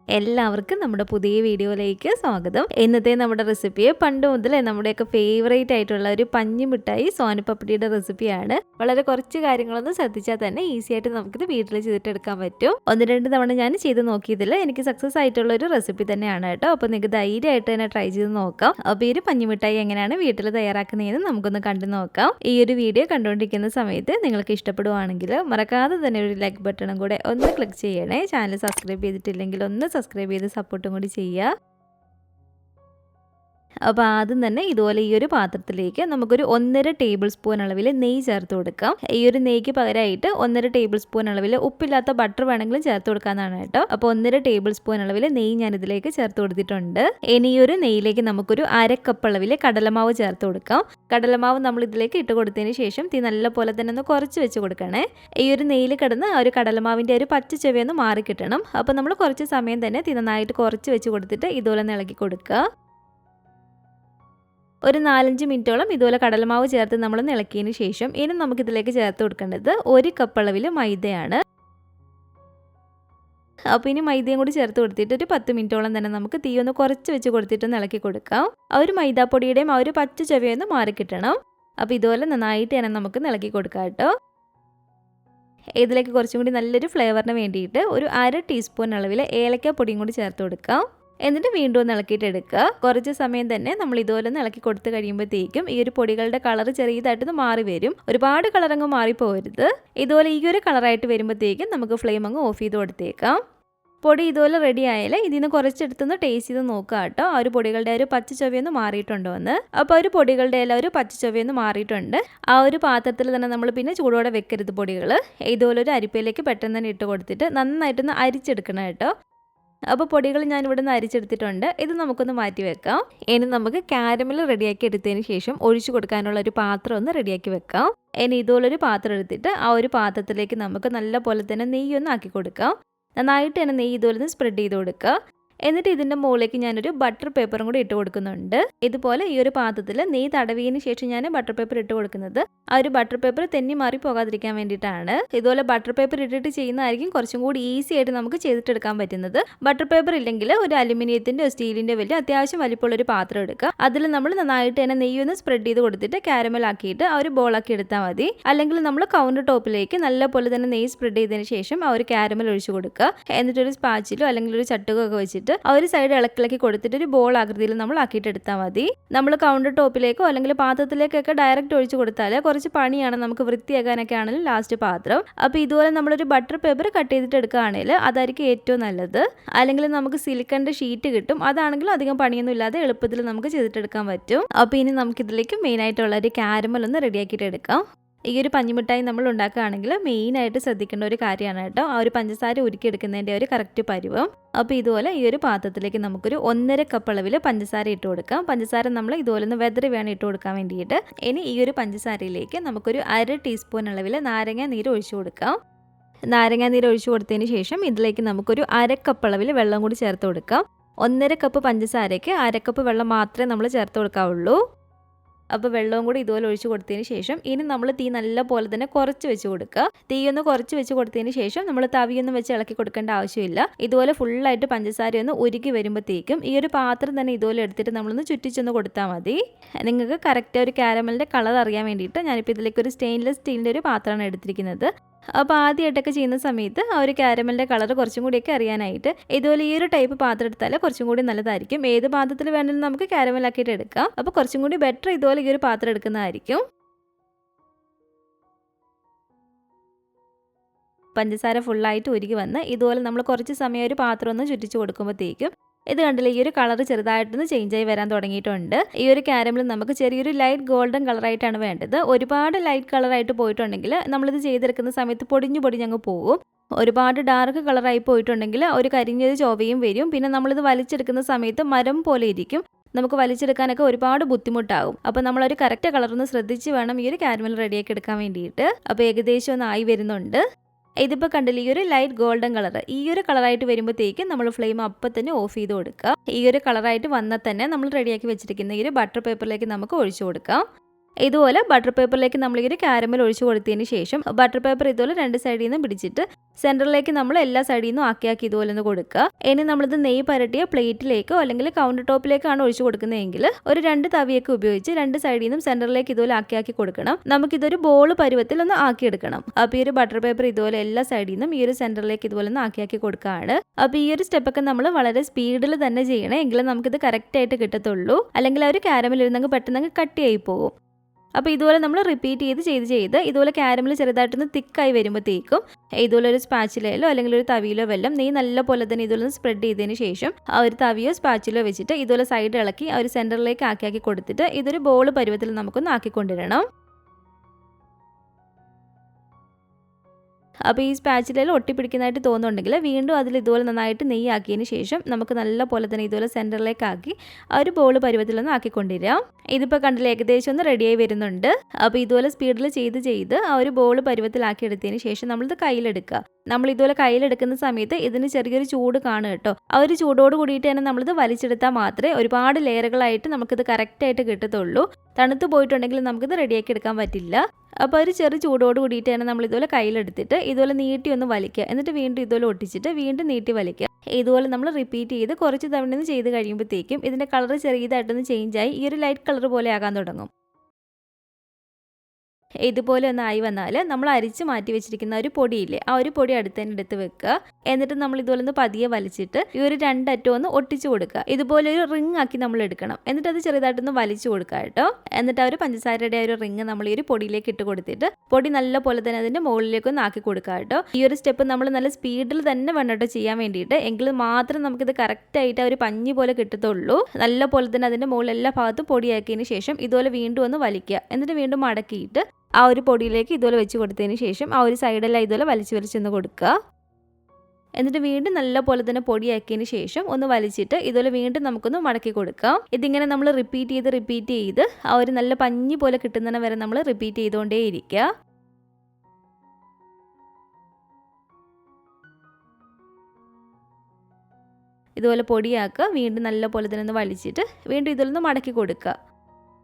എല്ലാവർക്കും നമ്മുടെ പുതിയ വീഡിയോയിലേക്ക് സ്വാഗതം. ഇന്നത്തെ നമ്മുടെ റെസിപ്പി പണ്ട് മുതലേ നമ്മുടെയൊക്കെ ഫേവറേറ്റ് ആയിട്ടുള്ള ഒരു പഞ്ഞി മിഠായി സോൻ പപ്പടിയുടെ റെസിപ്പിയാണ്. വളരെ കുറച്ച് കാര്യങ്ങളൊന്നും ശ്രദ്ധിച്ചാൽ തന്നെ ഈസി ആയിട്ട് നമുക്കിത് വീട്ടിൽ ചെയ്തിട്ടെടുക്കാൻ പറ്റും. 1-2 തവണ ഞാൻ ചെയ്ത് നോക്കിയതിൽ എനിക്ക് സക്സസ് ആയിട്ടുള്ള ഒരു റെസിപ്പി തന്നെയാണ് കേട്ടോ. അപ്പോൾ നിങ്ങൾക്ക് ധൈര്യമായിട്ട് തന്നെ ട്രൈ ചെയ്ത് നോക്കാം. അപ്പോൾ ഈ ഒരു പഞ്ഞി മിഠായി എങ്ങനെയാണ് വീട്ടിൽ തയ്യാറാക്കുന്നതെന്ന് നമുക്കൊന്ന് കണ്ടു നോക്കാം. ഈ ഒരു വീഡിയോ കണ്ടുകൊണ്ടിരിക്കുന്ന സമയത്ത് നിങ്ങൾക്ക് ഇഷ്ടപ്പെടുവാണെങ്കിൽ മറക്കാതെ തന്നെ ഒരു ലൈക്ക് ബട്ടണും കൂടെ ഒന്ന് ക്ലിക്ക് ചെയ്യണേ. ചാനൽ സബ്സ്ക്രൈബ് ചെയ്തിട്ടില്ലെങ്കിൽ ഒന്ന് സബ്സ്ക്രൈബ് ചെയ്ത് സപ്പോർട്ടും കൂടി ചെയ്യുക. അപ്പോൾ ആദ്യം തന്നെ ഇതുപോലെ ഈ ഒരു പാത്രത്തിലേക്ക് നമുക്കൊരു 1.5 ടേബിൾ സ്പൂൺ അളവിൽ നെയ്യ് ചേർത്ത് കൊടുക്കാം. ഈ ഒരു നെയ്യ്ക്ക് പകരമായിട്ട് 1.5 ടേബിൾ സ്പൂൺ അളവിൽ ഉപ്പില്ലാത്ത ബട്ടർ വേണമെങ്കിലും ചേർത്ത് കൊടുക്കാനാണ് കേട്ടോ. അപ്പോൾ 1.5 ടേബിൾ സ്പൂൺ അളവിൽ നെയ്യ് ഞാൻ ഇതിലേക്ക് ചേർത്ത് കൊടുത്തിട്ടുണ്ട്. ഇനി ഈ ഒരു നെയ്യിലേക്ക് നമുക്കൊരു 1/2 കപ്പ് അളവിൽ കടലമാവ് ചേർത്ത് കൊടുക്കാം. കടലമാവ് നമ്മൾ ഇതിലേക്ക് ഇട്ട് കൊടുത്തതിന് ശേഷം തീ നല്ല പോലെ തന്നെ ഒന്ന് കുറച്ച് വെച്ച് കൊടുക്കണേ. ഈ ഒരു നെയ്യിൽ കിടന്ന് ആ ഒരു കടലമാവിൻ്റെ ഒരു പച്ച ചെവിയൊന്ന് മാറി കിട്ടണം. അപ്പോൾ നമ്മൾ കുറച്ച് സമയം തന്നെ തീ നന്നായിട്ട് കുറച്ച് വെച്ച് കൊടുത്തിട്ട് ഇതുപോലെ ഇളക്കി കൊടുക്കുക. ഒരു 4-5 മിനിറ്റോളം ഇതുപോലെ കടലമാവ് ചേർത്ത് നമ്മൾ ഇളക്കിയതിന് ശേഷം ഇനി നമുക്കിതിലേക്ക് ചേർത്ത് കൊടുക്കേണ്ടത് 1 കപ്പ് അളവിൽ മൈദയാണ്. അപ്പോൾ ഇനി മൈദയും കൂടി ചേർത്ത് കൊടുത്തിട്ട് ഒരു 10 മിനിറ്റോളം തന്നെ നമുക്ക് തീ ഒന്ന് കുറച്ച് വെച്ച് കൊടുത്തിട്ട് ഇളക്കി കൊടുക്കാം. ആ ഒരു മൈദാപ്പൊടിയുടെയും ആ ഒരു പച്ച ചുവയൊന്ന് മാറിക്കിട്ടണം. അപ്പോൾ ഇതുപോലെ നന്നായിട്ട് തന്നെ നമുക്ക് ഇളക്കി കൊടുക്കാം കേട്ടോ. ഇതിലേക്ക് കുറച്ചും കൂടി നല്ലൊരു ഫ്ലേവറിന് വേണ്ടിയിട്ട് ഒരു 1/2 ടീസ്പൂൺ അളവിൽ ഏലക്കാപ്പൊടിയും കൂടി ചേർത്ത് കൊടുക്കാം. എന്നിട്ട് വീണ്ടും ഒന്ന് ഇളക്കിയിട്ട് എടുക്കുക. കുറച്ച് സമയം തന്നെ നമ്മൾ ഇതുപോലെ ഒന്ന് ഇളക്കി കൊടുത്ത് കഴിയുമ്പോഴത്തേക്കും ഈ ഒരു പൊടികളുടെ കളർ ചെറിയതായിട്ടൊന്ന് മാറി വരും. ഒരുപാട് കളറങ്ങ് മാറിപ്പോകരുത്. ഇതുപോലെ ഈ ഒരു കളറായിട്ട് വരുമ്പോഴത്തേക്കും നമുക്ക് ഫ്ലെയിം അങ്ങ് ഓഫ് ചെയ്ത് കൊടുത്തേക്കാം. പൊടി ഇതുപോലെ റെഡി ആയാൽ ഇതിന് കുറച്ചെടുത്തൊന്ന് ടേസ്റ്റ് ചെയ്ത് നോക്കുക കേട്ടോ. ആ ഒരു പൊടികളുടെ ഒരു പച്ച ചൊവയൊന്ന് മാറിയിട്ടുണ്ടോ എന്ന്. അപ്പോൾ ഒരു പൊടികളുടെ എല്ലാം ഒരു പച്ച ചൊവയൊന്ന് മാറിയിട്ടുണ്ട്. ആ ഒരു പാത്രത്തിൽ തന്നെ നമ്മൾ പിന്നെ ചൂടോടെ വെക്കരുത് പൊടികൾ. ഇതുപോലെ ഒരു അരിപ്പയിലേക്ക് പെട്ടെന്ന് തന്നെ ഇട്ട് കൊടുത്തിട്ട് നന്നായിട്ടൊന്ന് അരിച്ചെടുക്കണം കേട്ടോ. അപ്പോൾ പൊടികൾ ഞാൻ ഇവിടെ നിന്ന് അരിച്ചെടുത്തിട്ടുണ്ട്. ഇത് നമുക്കൊന്ന് മാറ്റി വെക്കാം. ഇനി നമുക്ക് കാരമൽ റെഡിയാക്കി എടുത്തതിന് ശേഷം ഒഴിച്ചു കൊടുക്കാനുള്ള ഒരു പാത്രം ഒന്ന് റെഡിയാക്കി വെക്കാം. ഇനി ഇതുപോലൊരു പാത്രം എടുത്തിട്ട് ആ ഒരു പാത്രത്തിലേക്ക് നമുക്ക് നല്ല പോലെ തന്നെ നെയ്യൊന്ന് ആക്കി കൊടുക്കാം. നന്നായിട്ട് തന്നെ നെയ്യ് ഇതുപോലെ സ്പ്രെഡ് ചെയ്ത് കൊടുക്കുക. എന്നിട്ട് ഇതിൻ്റെ മുകളിലേക്ക് ഞാനൊരു ബട്ടർ പേപ്പറും കൂടി ഇട്ട് കൊടുക്കുന്നുണ്ട്. ഇതുപോലെ ഈ ഒരു പാത്രത്തിൽ നെയ്യ് തടവിയതിന് ശേഷം ഞാൻ ബട്ടർ പേപ്പർ ഇട്ട് കൊടുക്കുന്നത് ആ ഒരു ബട്ടർ പേപ്പർ തെന്നി മാറി പോകാതിരിക്കാൻ വേണ്ടിയിട്ടാണ്. ഇതുപോലെ ബട്ടർ പേപ്പർ ഇട്ടിട്ട് ചെയ്യുന്നതായിരിക്കും കുറച്ചും കൂടി ഈസി ആയിട്ട് നമുക്ക് ചെയ്തിട്ടെടുക്കാൻ പറ്റുന്നത്. ബട്ടർ പേപ്പർ ഇല്ലെങ്കിൽ ഒരു അലുമിനിയത്തിൻ്റെ സ്റ്റീലിൻ്റെ വലിയ അത്യാവശ്യം വലിപ്പമുള്ളൊരു പാത്രം എടുക്കുക. അതിൽ നമ്മൾ നന്നായിട്ട് തന്നെ നെയ്യ് ഒന്ന് സ്പ്രെഡ് ചെയ്ത് കൊടുത്തിട്ട് കാരമൽ ആക്കിയിട്ട് ആ ഒരു ബോളാക്കി എടുത്താൽ മതി. അല്ലെങ്കിൽ നമ്മൾ കൗണ്ടർ ടോപ്പിലേക്ക് നല്ല പോലെ തന്നെ നെയ്യ് സ്പ്രെഡ് ചെയ്തതിന് ശേഷം ആ ഒരു കാരമൽ ഒഴിച്ചു കൊടുക്കുക. എന്നിട്ടൊരു സ്പാച്ചിലോ അല്ലെങ്കിൽ ഒരു ചട്ടുകൊക്കെ വെച്ചിട്ട് ആ ഒരു സൈഡ് ഇളക്കിളക്കി കൊടുത്തിട്ട് ഒരു ബോൾ ആകൃതിയിൽ നമ്മൾ ആക്കിയിട്ട് എടുത്താൽ മതി. നമ്മൾ കൗണ്ടർ ടോപ്പിലേക്കോ അല്ലെങ്കിൽ പാത്രത്തിലേക്കൊക്കെ ഡയറക്റ്റ് ഒഴിച്ചു കൊടുത്താൽ കുറച്ച് പണിയാണ് നമുക്ക് വൃത്തിയാക്കാനൊക്കെ ആണെങ്കിലും ലാസ്റ്റ് പാത്രം. അപ്പോൾ ഇതുപോലെ നമ്മളൊരു ബട്ടർ പേപ്പർ കട്ട് ചെയ്തിട്ട് എടുക്കുകയാണെങ്കിൽ അതായിരിക്കും ഏറ്റവും നല്ലത്. അല്ലെങ്കിൽ നമുക്ക് സിലിക്കണിൻ്റെ ഷീറ്റ് കിട്ടും. അതാണെങ്കിലും അധികം പണിയൊന്നും ഇല്ലാതെ എളുപ്പത്തിൽ നമുക്ക് ചെയ്തിട്ടെടുക്കാൻ പറ്റും. അപ്പോൾ ഇനി നമുക്കിതിലേക്ക് മെയിനായിട്ടുള്ള ഒരു കാരമൽ ഒന്ന് റെഡിയാക്കിയിട്ട് എടുക്കാം. ഈ ഒരു പഞ്ഞിമിഠായി നമ്മൾ ഉണ്ടാക്കുകയാണെങ്കിൽ മെയിനായിട്ട് ശ്രദ്ധിക്കേണ്ട ഒരു കാര്യമാണ് കേട്ടോ. ആ ഒരു പഞ്ചസാര ഉരുക്കിയെടുക്കുന്നതിൻ്റെ ഒരു കറക്റ്റ് പരുവം. അപ്പോൾ ഇതുപോലെ ഈ ഒരു പാത്രത്തിലേക്ക് നമുക്കൊരു 1.5 കപ്പ് അളവിൽ പഞ്ചസാര ഇട്ട് കൊടുക്കാം. പഞ്ചസാര നമ്മൾ ഇതുപോലെ ഒന്ന് വെതറി വേണം ഇട്ട് കൊടുക്കാൻ വേണ്ടിയിട്ട്. ഇനി ഈ ഒരു പഞ്ചസാരയിലേക്ക് നമുക്കൊരു 1/2 ടീസ്പൂൺ അളവിൽ നാരങ്ങ നീര് ഒഴിച്ചു കൊടുക്കാം. നാരങ്ങ നീര് ഒഴിച്ചു കൊടുത്തതിന് ശേഷം ഇതിലേക്ക് നമുക്കൊരു 1/2 കപ്പ് അളവിൽ വെള്ളം കൂടി ചേർത്ത് കൊടുക്കാം. 1.5 കപ്പ് പഞ്ചസാരയ്ക്ക് 1/2 കപ്പ് വെള്ളം മാത്രമേ നമ്മൾ ചേർത്ത് കൊടുക്കാവുള്ളൂ. അപ്പോൾ വെള്ളവും കൂടി ഇതുപോലെ ഒഴിച്ച് കൊടുത്തതിന് ശേഷം ഇനി നമ്മൾ തീ നല്ല പോലെ തന്നെ കുറച്ച് വെച്ച് കൊടുക്കുക. തീ ഒന്ന് കുറച്ച് വെച്ച് കൊടുത്തതിന് ശേഷം നമ്മൾ തവിയൊന്നും വെച്ച് ഇളക്കി കൊടുക്കേണ്ട ആവശ്യമില്ല. ഇതുപോലെ ഫുള്ളായിട്ട് പഞ്ചസാര ഒന്ന് ഉരുക്കി വരുമ്പോഴത്തേക്കും ഈ ഒരു പാത്രം തന്നെ ഇതുപോലെ എടുത്തിട്ട് നമ്മളൊന്ന് ചുറ്റിച്ചൊന്ന് കൊടുത്താൽ മതി. നിങ്ങൾക്ക് കറക്റ്റ് ഒരു കാരമലിൻ്റെ കളർ അറിയാൻ വേണ്ടിയിട്ട് ഞാനിപ്പോൾ ഇതിലേക്ക് ഒരു സ്റ്റെയിൻലെസ് സ്റ്റീലിൻ്റെ ഒരു പാത്രമാണ് എടുത്തിരിക്കുന്നത്. അപ്പോൾ ആദ്യമായിട്ടൊക്കെ ചെയ്യുന്ന സമയത്ത് ആ ഒരു കാരമലിൻ്റെ കളർ കുറച്ചും കൂടിയൊക്കെ അറിയാനായിട്ട് ഇതുപോലെ ഈ ഒരു ടൈപ്പ് പാത്രം എടുത്താൽ കുറച്ചും കൂടി നല്ലതായിരിക്കും. ഏത് പാത്രത്തിൽ വേണമെങ്കിലും നമുക്ക് കാരമലാക്കിയിട്ട് എടുക്കാം. അപ്പോൾ കുറച്ചും കൂടി ബെറ്റർ ഇതുപോലെ ഈ ഒരു പാത്രം എടുക്കുന്നതായിരിക്കും. പഞ്ചസാര ഫുള്ളായിട്ട് ഉരുകി വന്ന് ഇതുപോലെ നമ്മൾ കുറച്ച് സമയം ഒരു പാത്രം ഒന്ന് ചുറ്റിച്ച് കൊടുക്കുമ്പോഴത്തേക്കും ഇത് കണ്ടില്ല, ഈ ഒരു കളർ ചെറുതായിട്ടൊന്ന് ചേഞ്ച് ആയി വരാൻ തുടങ്ങിയിട്ടുണ്ട്. ഈ ഒരു കാരമൽ നമുക്ക് ചെറിയൊരു ലൈറ്റ് ഗോൾഡൻ കളറായിട്ടാണ് വേണ്ടത്. ഒരുപാട് ലൈറ്റ് കളറായിട്ട് പോയിട്ടുണ്ടെങ്കിൽ നമ്മളിത് ചെയ്തെടുക്കുന്ന സമയത്ത് പൊടിഞ്ഞങ്ങ് പോകും. ഒരുപാട് ഡാർക്ക് കളറായി പോയിട്ടുണ്ടെങ്കിൽ ഒരു കരിഞ്ഞൊരു ചൊവയും വരും. പിന്നെ നമ്മളിത് വലിച്ചെടുക്കുന്ന സമയത്ത് മരം പോലെ ഇരിക്കും. നമുക്ക് വലിച്ചെടുക്കാനൊക്കെ ഒരുപാട് ബുദ്ധിമുട്ടാകും. അപ്പോൾ നമ്മളൊരു കറക്റ്റ് കളറൊന്ന് ശ്രദ്ധിച്ച് വേണം ഈ ഒരു കാരമൽ റെഡിയാക്കി എടുക്കാൻ വേണ്ടിയിട്ട്. അപ്പോൾ ഏകദേശം ഒന്ന് ആയി വരുന്നുണ്ട്. ഇതിപ്പോൾ കണ്ടില്ല, ഈ ഒരു ലൈറ്റ് ഗോൾഡൻ കളർ ഈ ഒരു കളറായിട്ട് വരുമ്പോഴത്തേക്കും നമ്മൾ ഫ്ലെയിം അപ്പം തന്നെ ഓഫ് ചെയ്ത് കൊടുക്കുക. ഈ ഒരു കളറായിട്ട് വന്നാൽ തന്നെ നമ്മൾ റെഡിയാക്കി വെച്ചിരിക്കുന്ന ഈ ഒരു ബട്ടർ പേപ്പറിലേക്ക് നമുക്ക് ഒഴിച്ചു കൊടുക്കാം. ഇതുപോലെ ബട്ടർ പേപ്പറിലേക്ക് നമ്മൾ ഈ ഒരു കാരമൽ ഒഴിച്ചു കൊടുത്തതിന് ശേഷം ബട്ടർ പേപ്പർ ഇതുപോലെ രണ്ട് സൈഡിൽ നിന്നും പിടിച്ചിട്ട് സെൻറ്ററിലേക്ക് നമ്മൾ എല്ലാ സൈഡിൽ നിന്നും ആക്കി ഇതുപോലെ ഒന്ന് കൊടുക്കുക. ഇനി നമ്മളിത് നെയ്യ് പരട്ടിയ പ്ലേറ്റിലേക്കോ അല്ലെങ്കിൽ കൗണ്ടർ ടോപ്പിലേക്കാണ് ഒഴിച്ചു കൊടുക്കുന്നതെങ്കിൽ ഒരു 2 തവിയൊക്കെ ഉപയോഗിച്ച് രണ്ട് സൈഡിൽ നിന്നും സെൻറ്ററിലേക്ക് ഇതുപോലെ ആക്കി കൊടുക്കണം. നമുക്കിതൊരു ബോൾ പരുവത്തിൽ ഒന്ന് ആക്കിയെടുക്കണം. അപ്പോൾ ഈ ഒരു ബട്ടർ പേപ്പർ ഇതുപോലെ എല്ലാ സൈഡിൽ നിന്നും ഈ ഒരു സെൻറ്ററിലേക്ക് ഇതുപോലെ ഒന്ന് ആക്കി കൊടുക്കുകയാണ്. അപ്പോൾ ഈ ഒരു സ്റ്റെപ്പൊക്കെ നമ്മൾ വളരെ സ്പീഡിൽ തന്നെ ചെയ്യണം, എങ്കിലും നമുക്കിത് കറക്റ്റായിട്ട് കിട്ടത്തുള്ളൂ. അല്ലെങ്കിൽ ആ ഒരു കാരമൽ ഇരുന്നങ്ങ് പെട്ടെന്ന് കട്ടിയായി പോകും. അപ്പോൾ ഇതുപോലെ നമ്മൾ റിപ്പീറ്റ് ചെയ്ത് ഇതുപോലെ കാരമൽ ചെറുതായിട്ടൊന്ന് തിക്കായി വരുമ്പോഴത്തേക്കും ഇതുപോലെ ഒരു സ്പാച്ചിലയിലോ അല്ലെങ്കിൽ ഒരു തവിയിലോ വെല്ലം നെയ്യ് നല്ല പോലെ തന്നെ ഇതുപോലെ ഒന്ന് സ്പ്രെഡ് ചെയ്തതിന് ശേഷം ആ ഒരു തവിയോ സ്പാച്ചിലോ വെച്ചിട്ട് ഇതുപോലെ സൈഡ് ഇളക്കി ആ ഒരു സെൻറ്ററിലേക്ക് ആക്കി കൊടുത്തിട്ട് ഇതൊരു ബോൾ പരുവത്തിൽ നമുക്കൊന്ന് ആക്കിക്കൊണ്ടിരണം. അപ്പോൾ ഈ സ്പാച്ചിലയിൽ ഒട്ടിപ്പിടിക്കുന്നതായിട്ട് തോന്നുന്നുണ്ടെങ്കിൽ വീണ്ടും അതിൽ ഇതുപോലെ നന്നായിട്ട് നെയ്യാക്കിയതിന് ശേഷം നമുക്ക് നല്ല പോലെ തന്നെ ഇതുപോലെ സെൻറ്ററിലേക്ക് ആക്കി ആ ഒരു ബോൾ പരുവത്തിലൊന്ന് ആക്കിക്കൊണ്ടിരാം. ഇതിപ്പോൾ കണ്ടില്ല ഏകദേശം ഒന്ന് റെഡിയായി വരുന്നുണ്ട്. അപ്പോൾ ഇതുപോലെ സ്പീഡിൽ ചെയ്ത് ആ ഒരു ബോൾ പരുവത്തിലാക്കി എടുത്തതിന് ശേഷം നമ്മളിത് കയ്യിലെടുക്കുക. നമ്മൾ ഇതുപോലെ കയ്യിലെടുക്കുന്ന സമയത്ത് ഇതിന് ചെറിയൊരു ചൂട് കാണും കേട്ടോ. ആ ഒരു ചൂടോട് കൂടിയിട്ട് തന്നെ നമ്മളിത് വലിച്ചെടുത്താൽ മാത്രമേ ഒരുപാട് ലെയറുകളായിട്ട് നമുക്കിത് കറക്റ്റായിട്ട് കിട്ടത്തുള്ളൂ. തണുത്ത് പോയിട്ടുണ്ടെങ്കിൽ നമുക്കിത് റെഡിയാക്കി എടുക്കാൻ പറ്റില്ല. അപ്പോൾ ഒരു ചെറിയ ചൂടോട് കൂടിയിട്ട് തന്നെ നമ്മൾ ഇതുപോലെ കയ്യിലെടുത്തിട്ട് ഇതുപോലെ നീട്ടി ഒന്ന് വലിക്കുക. എന്നിട്ട് വീണ്ടും ഇതുപോലെ ഒട്ടിച്ചിട്ട് വീണ്ടും നീട്ടി വലിക്കുക. ഇതുപോലെ നമ്മൾ റിപ്പീറ്റ് ചെയ്ത് കുറച്ച് തവണ ചെയ്ത് കഴിയുമ്പോഴത്തേക്കും ഇതിൻ്റെ കളർ ചെറിയതായിട്ടൊന്ന് ചേഞ്ചായി ഈ ഒരു ലൈറ്റ് കളർ പോലെ ആകാൻ തുടങ്ങും. ഇതുപോലെ ഒന്ന് ആയി വന്നാൽ നമ്മൾ അരിച്ച് മാറ്റി വെച്ചിരിക്കുന്ന ഒരു പൊടിയില്ലേ, ആ ഒരു പൊടി അടുത്ത് വെക്കുക. എന്നിട്ട് നമ്മൾ ഇതുപോലെ ഒന്ന് പതിയെ വലിച്ചിട്ട് ഈ ഒരു രണ്ടറ്റം ഒന്ന് ഒട്ടിച്ചു കൊടുക്കുക. ഇതുപോലെ ഒരു റിങ് ആക്കി നമ്മൾ എടുക്കണം. എന്നിട്ട് അത് ചെറുതായിട്ടൊന്ന് വലിച്ചു കൊടുക്കുക കേട്ടോ. എന്നിട്ട് ആ ഒരു പഞ്ചസാരയുടെ ആ ഒരു റിങ് നമ്മൾ ഈ ഒരു പൊടിയിലേക്ക് ഇട്ട് കൊടുത്തിട്ട് പൊടി നല്ല പോലെ തന്നെ അതിൻ്റെ മുകളിലേക്ക് ഒന്ന് ആക്കി കൊടുക്കുക കേട്ടോ. ഈ ഒരു സ്റ്റെപ്പ് നമ്മൾ നല്ല സ്പീഡിൽ തന്നെ വേണം കേട്ടോ ചെയ്യാൻ വേണ്ടിയിട്ട്. എങ്കിൽ മാത്രം നമുക്കിത് കറക്റ്റായിട്ട് ആ ഒരു പഞ്ഞി പോലെ കിട്ടത്തുള്ളൂ. നല്ല പോലെ തന്നെ അതിൻ്റെ മുകളിൽ എല്ലാ ഭാഗത്തും പൊടിയാക്കിയതിന് ശേഷം ഇതുപോലെ വീണ്ടും ഒന്ന് വലിക്കുക. എന്നിട്ട് വീണ്ടും മടക്കിയിട്ട് ആ ഒരു പൊടിയിലേക്ക് ഇതുപോലെ വെച്ച് കൊടുത്തതിന് ശേഷം ആ ഒരു സൈഡെല്ലാം ഇതുപോലെ വലിച്ചൊന്ന് കൊടുക്കുക. എന്നിട്ട് വീണ്ടും നല്ല പോലെ തന്നെ പൊടിയാക്കിയതിന് ശേഷം ഒന്ന് വലിച്ചിട്ട് ഇതുപോലെ വീണ്ടും നമുക്കൊന്ന് മടക്കി കൊടുക്കാം. ഇതിങ്ങനെ നമ്മൾ റിപ്പീറ്റ് ചെയ്ത് ആ ഒരു നല്ല പഞ്ഞി പോലെ കിട്ടുന്നതിന് വരെ നമ്മൾ റിപ്പീറ്റ് ചെയ്തുകൊണ്ടേയിരിക്കുക. ഇതുപോലെ പൊടിയാക്കുക. വീണ്ടും നല്ല പോലെ തന്നെ ഒന്ന് വലിച്ചിട്ട് വീണ്ടും ഇതുപോലെ ഒന്ന് മടക്കി കൊടുക്കുക.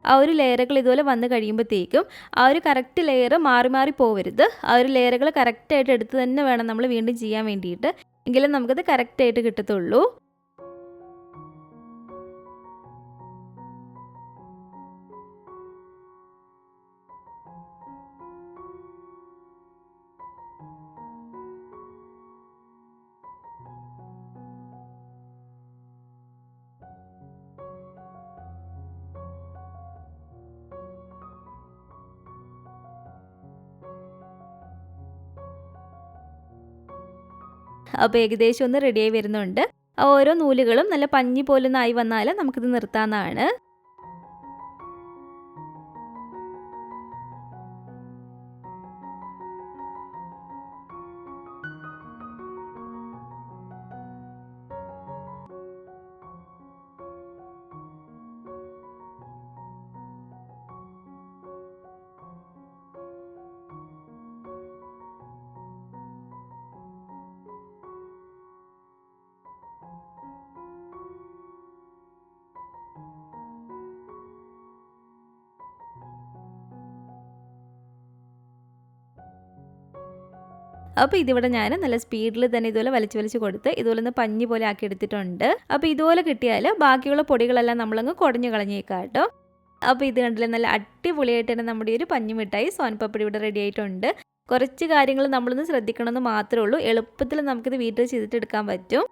ആ ഒരു ലെയറുകൾ ഇതുപോലെ വന്ന് കഴിയുമ്പോഴത്തേക്കും ആ ഒരു കറക്റ്റ് ലെയർ മാറി പോവരുത്. ആ ഒരു ലെയറുകൾ കറക്റ്റായിട്ട് എടുത്ത് തന്നെ വേണം നമ്മൾ വീണ്ടും ചെയ്യാൻ വേണ്ടിയിട്ട്. എങ്കിലും നമുക്കത് കറക്റ്റായിട്ട് കിട്ടത്തുള്ളൂ. അപ്പോൾ ഏകദേശം ഒന്ന് റെഡിയായി വരുന്നുണ്ട്. ഓരോ നൂലുകളും നല്ല പഞ്ഞി പോലെ ആയി വന്നാൽ നമുക്കിത് നിർത്താവുന്നതാണ്. അപ്പോൾ ഇതിവിടെ ഞാൻ നല്ല സ്പീഡിൽ തന്നെ ഇതുപോലെ വലിച്ചു കൊടുത്ത് ഇതുപോലെ ഒന്ന് പഞ്ഞി പോലെ ആക്കി എടുത്തിട്ടുണ്ട്. അപ്പോൾ ഇതുപോലെ കിട്ടിയാൽ ബാക്കിയുള്ള പൊടികളെല്ലാം നമ്മളങ്ങ് കുടഞ്ഞു കളഞ്ഞേക്കാം കേട്ടോ. അപ്പോൾ ഇത് കണ്ടില്ലേ, നല്ല അടിപൊളിയായിട്ട് തന്നെ നമ്മുടെ ഒരു പഞ്ഞി മിഠായി സോൻ പപ്പടി ഇവിടെ റെഡി ആയിട്ടുണ്ട്. കുറച്ച് കാര്യങ്ങൾ നമ്മളൊന്ന് ശ്രദ്ധിക്കണമെന്ന് മാത്രമേ ഉള്ളൂ. എളുപ്പത്തിൽ നമുക്കിത് വീട്ടിൽ ചെയ്തിട്ടെടുക്കാൻ പറ്റും.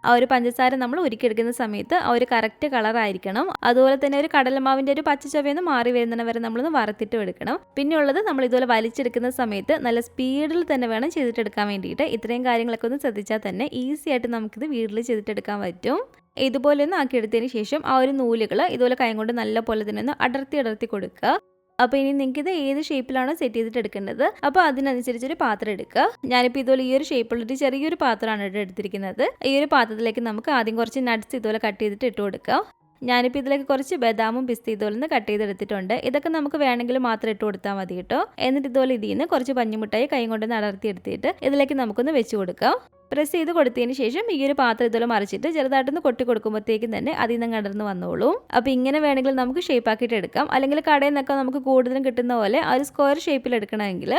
ആ ഒരു പഞ്ചസാര നമ്മൾ ഉരുക്കിയെടുക്കുന്ന സമയത്ത് ആ ഒരു കറക്റ്റ് കളറായിരിക്കണം. അതുപോലെ തന്നെ ഒരു കടലമാവിൻ്റെ ഒരു പച്ച ചൊവയൊന്ന് മാറി വരുന്നതിന് വരെ നമ്മളൊന്ന് വറുത്തിട്ട് എടുക്കണം. പിന്നെ ഉള്ളത് നമ്മൾ ഇതുപോലെ വലിച്ചെടുക്കുന്ന സമയത്ത് നല്ല സ്പീഡിൽ തന്നെ വേണം ചെയ്തിട്ടെടുക്കാൻ വേണ്ടിയിട്ട്. ഇത്രയും കാര്യങ്ങളൊക്കെ ഒന്ന് ശ്രദ്ധിച്ചാൽ തന്നെ ഈസി ആയിട്ട് നമുക്കിത് വീട്ടിൽ ചെയ്തിട്ടെടുക്കാൻ പറ്റും. ഇതുപോലെ ഒന്ന് ആക്കിയെടുത്തതിന് ശേഷം ആ ഒരു നൂലുകൾ ഇതുപോലെ കൈ കൊണ്ട് നല്ല പോലെ തന്നെ ഒന്ന് അടർത്തി കൊടുക്കുക. അപ്പോൾ ഇനി നിങ്ങൾക്കിത് ഏത് ഷേപ്പിലാണോ സെറ്റ് ചെയ്തിട്ട് എടുക്കേണ്ടത് അപ്പോൾ അതിനനുസരിച്ചൊരു പാത്രം എടുക്കുക. ഞാനിപ്പോൾ ഇതുപോലെ ഈ ഒരു ഷേപ്പുള്ളൊരു ചെറിയൊരു പാത്രമാണ് എടുത്തിരിക്കുന്നത്. ഈ ഒരു പാത്രത്തിലേക്ക് നമുക്ക് ആദ്യം കുറച്ച് നട്ട്സ് ഇതുപോലെ കട്ട് ചെയ്തിട്ട് ഇട്ട് കൊടുക്കാം. ഞാനിപ്പോൾ ഇതിലേക്ക് കുറച്ച് ബദാമും പിസ്ത ഇതുപോലെ കട്ട് ചെയ്തെടുത്തിട്ടുണ്ട്. ഇതൊക്കെ നമുക്ക് വേണമെങ്കിൽ മാത്രം ഇട്ട് കൊടുത്താൽ മതി കേട്ടോ. എന്നിട്ട് ഇതുപോലെ ഇതിൽ നിന്ന് കുറച്ച് പഞ്ഞിമുട്ടായി കൈ കൊണ്ട് അടർത്തി എടുത്തിട്ട് ഇതിലേക്ക് നമുക്കൊന്ന് വെച്ച് കൊടുക്കാം. പ്രസ് ചെയ്ത് കൊടുത്തതിന് ശേഷം ഈ ഒരു പാത്രം ഇതുപോലെ മറിച്ചിട്ട് ചെറുതായിട്ടൊന്ന് കൊട്ടി കൊടുക്കുമ്പോഴത്തേക്കും തന്നെ അതിൽ നിന്ന് കടർന്ന് വന്നോളൂ. അപ്പോൾ ഇങ്ങനെ വേണമെങ്കിൽ നമുക്ക് ഷേപ്പ് ആക്കിയിട്ട് എടുക്കാം. അല്ലെങ്കിൽ കടയിൽ നിന്നൊക്കെ നമുക്ക് കൂടുതലും കിട്ടുന്ന പോലെ ആ ഒരു സ്ക്വയർ ഷേപ്പിൽ എടുക്കണമെങ്കിൽ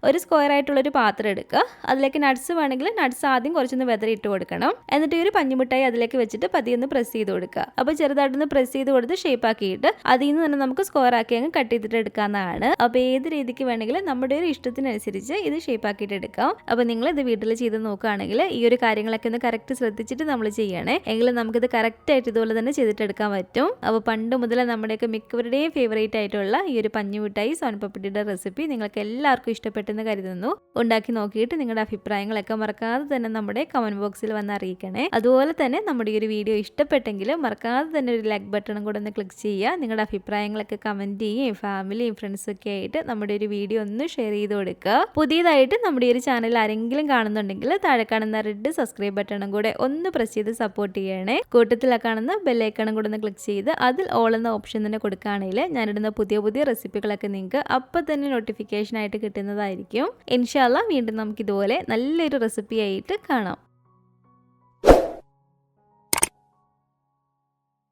ഒരു സ്ക്വയർ ആയിട്ടുള്ളൊരു പാത്രം എടുക്കുക. അതിലേക്ക് നട്ട്സ് വേണമെങ്കിൽ നട്ട്സ് ആദ്യം കുറച്ചൊന്ന് വെതറി ഇട്ട് കൊടുക്കണം. എന്നിട്ട് ഈ ഒരു പഞ്ഞിമുട്ടായി അതിലേക്ക് വെച്ചിട്ട് പതിയൊന്ന് പ്രസ് ചെയ്ത് കൊടുക്കുക. അപ്പോൾ ചെറുതായിട്ടൊന്ന് പ്രസ് ചെയ്ത് കൊടുത്ത് ഷേപ്പ് ആക്കിയിട്ട് അതിൽ നിന്ന് തന്നെ നമുക്ക് സ്ക്വയർ ആക്കി അങ്ങ് കട്ട് ചെയ്തിട്ട് എടുക്കാവുന്നതാണ്. അപ്പോൾ ഏത് രീതിക്ക് വേണമെങ്കിലും നമ്മുടെ ഒരു ഇഷ്ടത്തിനനുസരിച്ച് ഇത് ഷേപ്പ് ആക്കിയിട്ട് എടുക്കാം. അപ്പോൾ നിങ്ങൾ ഇത് വീട്ടിൽ ചെയ്ത് നോക്കുകയാണെങ്കിൽ ഈ ഒരു കാര്യങ്ങളൊക്കെ ഒന്ന് കറക്റ്റ് ശ്രദ്ധിച്ചിട്ട് നമ്മൾ ചെയ്യണേ. എങ്കിലും നമുക്കിത് കറക്റ്റ് ആയിട്ട് ഇതുപോലെ തന്നെ ചെയ്തിട്ടെടുക്കാൻ പറ്റും. അപ്പോൾ പണ്ട് മുതൽ നമ്മുടെയൊക്കെ മിക്കവരുടെയും ഫേവറേറ്റ് ആയിട്ടുള്ള ഈ ഒരു പഞ്ഞിമുട്ടായി സോൻ പപ്പടിയുടെ റെസിപ്പി നിങ്ങൾക്ക് എല്ലാവർക്കും ഇഷ്ടപ്പെട്ടു കരുതുന്നു. ഉണ്ടാക്കി നോക്കിയിട്ട് നിങ്ങളുടെ അഭിപ്രായങ്ങളൊക്കെ മറക്കാതെ തന്നെ നമ്മുടെ കമന്റ് ബോക്സിൽ വന്ന് അറിയിക്കണേ. അതുപോലെ തന്നെ നമ്മുടെ ഈ ഒരു വീഡിയോ ഇഷ്ടപ്പെട്ടെങ്കിൽ മറക്കാതെ തന്നെ ഒരു ലൈക്ക് ബട്ടണും കൂടെ ഒന്ന് ക്ലിക്ക് ചെയ്യുക. നിങ്ങളുടെ അഭിപ്രായങ്ങളൊക്കെ കമന്റ് ചെയ്യുകയും ഫാമിലിയും ഫ്രണ്ട്സും ഒക്കെ ആയിട്ട് നമ്മുടെ ഒരു വീഡിയോ ഒന്ന് ഷെയർ ചെയ്ത് കൊടുക്കുക. പുതിയതായിട്ട് നമ്മുടെ ഈ ഒരു ചാനൽ ആരെങ്കിലും കാണുന്നുണ്ടെങ്കിൽ താഴെ കാണുന്ന റെഡ് സബ്സ്ക്രൈബ് ബട്ടണും കൂടെ ഒന്ന് പ്രസ് ചെയ്ത് സപ്പോർട്ട് ചെയ്യണേ. കൂട്ടത്തിലെ കാണുന്ന ബെല്ലൈക്കണും കൂടെ ഒന്ന് ക്ലിക്ക് ചെയ്ത് അതിൽ ഓൾ എന്ന ഓപ്ഷൻ തന്നെ കൊടുക്കുകയാണെങ്കിൽ ഞാനിടുന്ന പുതിയ പുതിയ റെസിപ്പികളൊക്കെ നിങ്ങൾക്ക് അപ്പം തന്നെ നോട്ടിഫിക്കേഷൻ ആയിട്ട് കിട്ടുന്നതായിരിക്കും. ഇൻഷാ അല്ലാഹ് വീണ്ടും നമുക്ക് ഇതുപോലെ നല്ലൊരു റെസിപ്പി ആയിട്ട് കാണാം.